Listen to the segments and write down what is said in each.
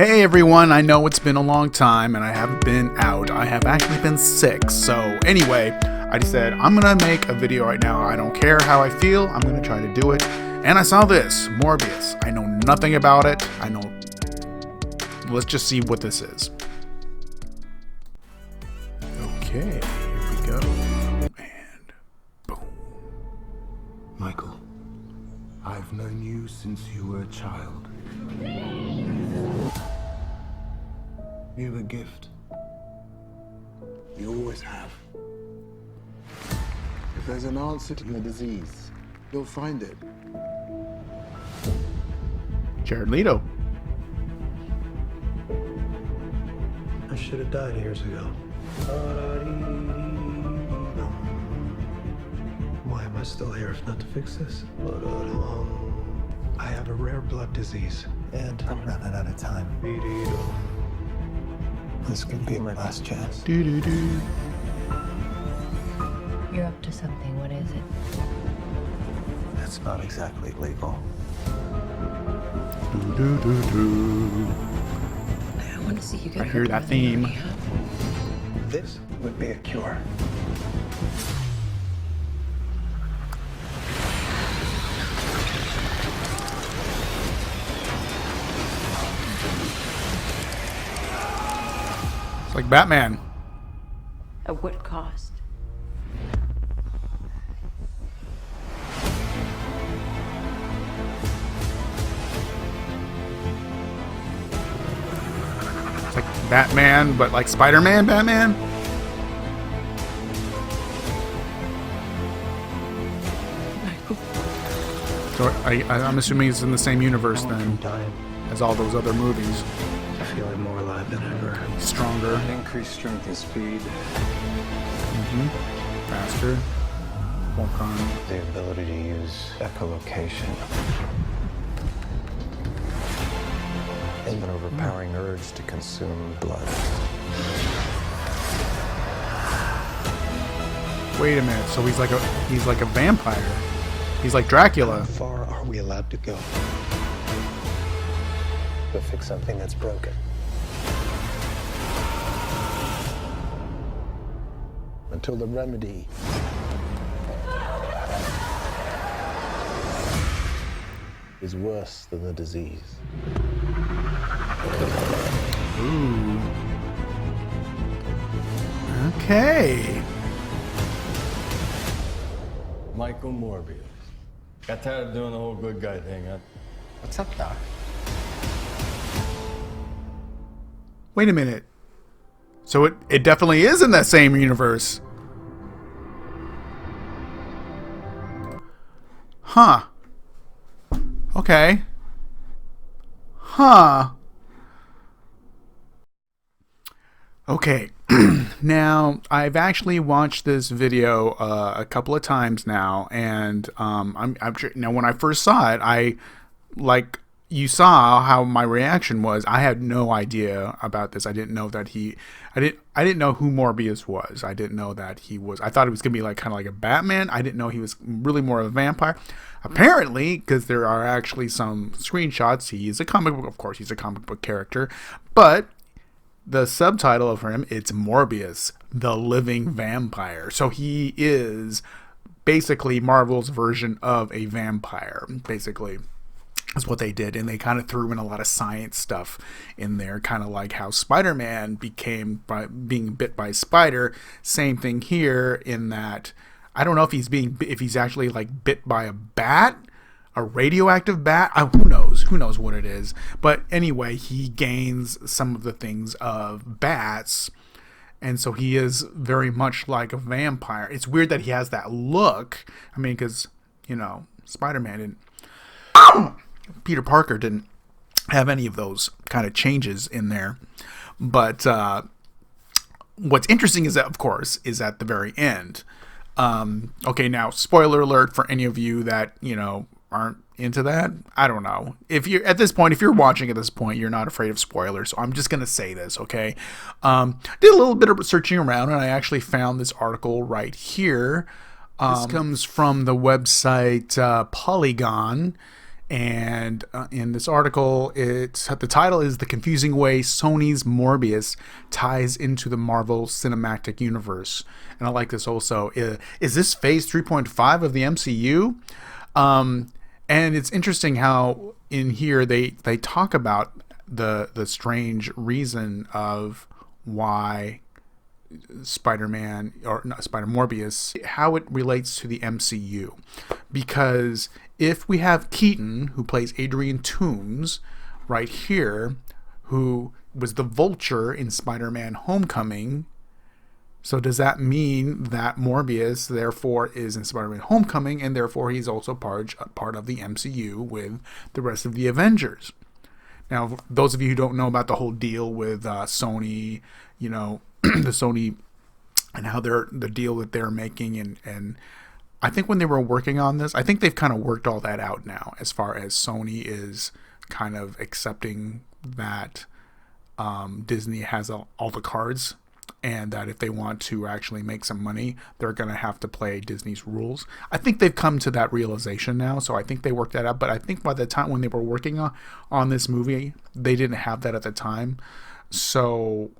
Hey everyone, I know it's been a long time and I haven't been out. I have actually been sick. So anyway, I decided I'm gonna make a video right now. I don't care how I feel, I'm gonna try to do it. And I saw this, Morbius. I know nothing about it. Let's just see what this is. Okay, here we go. And boom. Michael, I've known you since you were a child. You're a gift. You always have. If there's an answer to your disease, you'll find it. Jared Leto. I should have died years ago. Why am I still here if not to fix this? I have a rare blood disease, and I'm running out of time. This could be my last chance. You're up to something. What is it? That's not exactly legal. I want to see you get I hear that theme. This would be a cure. It's like Batman. At what cost? It's like Batman, but like Spider-Man Batman. Michael. So I'm assuming it's in the same universe I'm then dying. as all those other movies. I feel like more alive than ever. Stronger, Increased strength and speed. faster. Walk on. The ability to use echolocation. And an overpowering urge to consume blood. Wait a minute. So he's like a vampire. He's like Dracula. How far are we allowed to go? To fix something that's broken. Until the remedy is worse than the disease. Ooh. Okay. Michael Morbius. Got tired of doing the whole good guy thing, huh? What's up, Doc? Wait a minute. So it definitely is in that same universe. Huh. Okay. Huh. Okay. Now, I've actually watched this video a couple of times now, and I'm sure, now when I first saw it, you saw how my reaction was. I had no idea about this. I didn't know that I didn't know who Morbius was. I didn't know that he was. I thought it was gonna be like kind of like a Batman. I didn't know he was really more of a vampire. Apparently, because there are actually some screenshots, he is a comic book. Of course, he's a comic book character, but the subtitle of him, it's Morbius, the living vampire. So he is basically Marvel's version of a vampire. Basically, that's what they did, and they kind of threw in a lot of science stuff in there, kind of like how Spider-Man became by being bit by a spider. Same thing here, in that I don't know if he's actually like bit by a bat, a radioactive bat. Who knows what it is. But anyway, he gains some of the things of bats, and so he is very much like a vampire. It's weird that he has that look. I mean, because Spider-Man didn't. Peter Parker didn't have any of those kind of changes in there. But what's interesting is that, of course, is at the very end. Okay, now, spoiler alert for any of you that, aren't into that. I don't know. If you're watching at this point, you're not afraid of spoilers. So I'm just going to say this, okay? Did a little bit of searching around, and I actually found this article right here. This comes from the website Polygon. And in this article, the title is "The Confusing Way Sony's Morbius Ties into the Marvel Cinematic Universe." And I like this also. Is this Phase 3.5 of the MCU? And it's interesting how in here they talk about the strange reason of why Spider-Man, or not Morbius, how it relates to the MCU. Because if we have Keaton, who plays Adrian Toomes right here, who was the Vulture in Spider-Man Homecoming, so does that mean that Morbius therefore is in Spider-Man Homecoming, and therefore he's also part of the MCU with the rest of the Avengers? Now, those of you who don't know about the whole deal with Sony, you know, the Sony and how the deal that they're making, and I think when they were working on this, I think they've kind of worked all that out now, as far as Sony is kind of accepting that Disney has all the cards, and that if they want to actually make some money, they're going to have to play Disney's rules. I think they've come to that realization now, so I think they worked that out. But I think by the time when they were working on this movie, they didn't have that at the time. So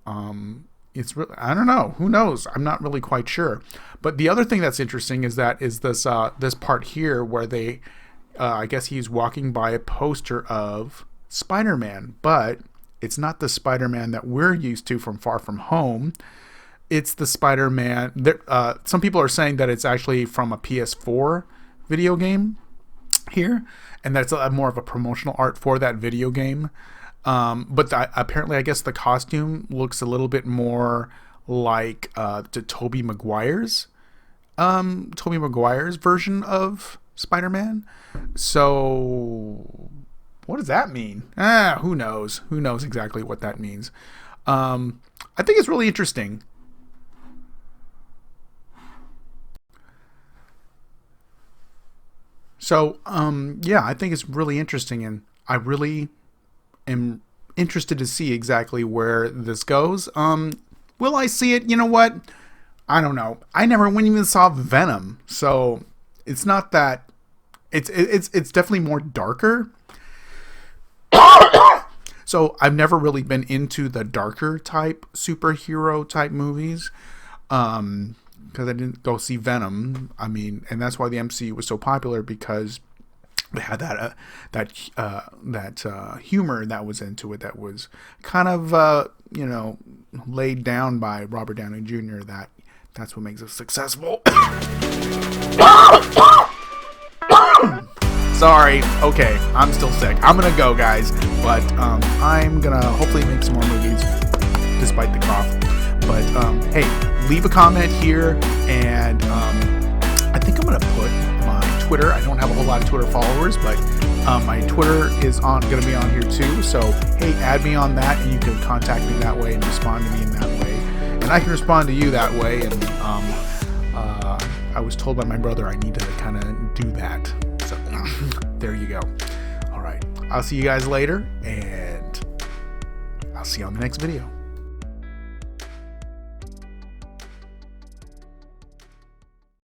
it's really, I don't know. Who knows? I'm not really quite sure. But the other thing that's interesting is this part here where they, I guess he's walking by a poster of Spider-Man, but it's not the Spider-Man that we're used to from Far From Home. It's the Spider-Man. Some people are saying that it's actually from a PS4 video game here, and that's more of a promotional art for that video game. But apparently, I guess the costume looks a little bit more like to Tobey Maguire's version of Spider-Man. So what does that mean? Who knows? Who knows exactly what that means? I think it's really interesting. So, yeah, I think it's really interesting, and I really am interested to see exactly where this goes. Will I see it? You know what? I don't know. I never even saw Venom, so it's not that. It's definitely more darker. So I've never really been into the darker type superhero type movies, because I didn't go see Venom. I mean, and that's why the MCU was so popular, because they had that humor that was into it, that was kind of laid down by Robert Downey Jr. That's what makes it successful. Sorry. Okay, I'm still sick. I'm gonna go, guys. But I'm gonna hopefully make some more movies despite the cough. But hey, leave a comment here, and I think I'm gonna put my Twitter. I don't have a whole lot of Twitter followers, but my Twitter is gonna be on here too. So hey, add me on that, and you can contact me that way and respond to me in that way, and I can respond to you that way. And I was told by my brother I need to kind of do that. So there you go. All right, I'll see you guys later, and I'll see you on the next video.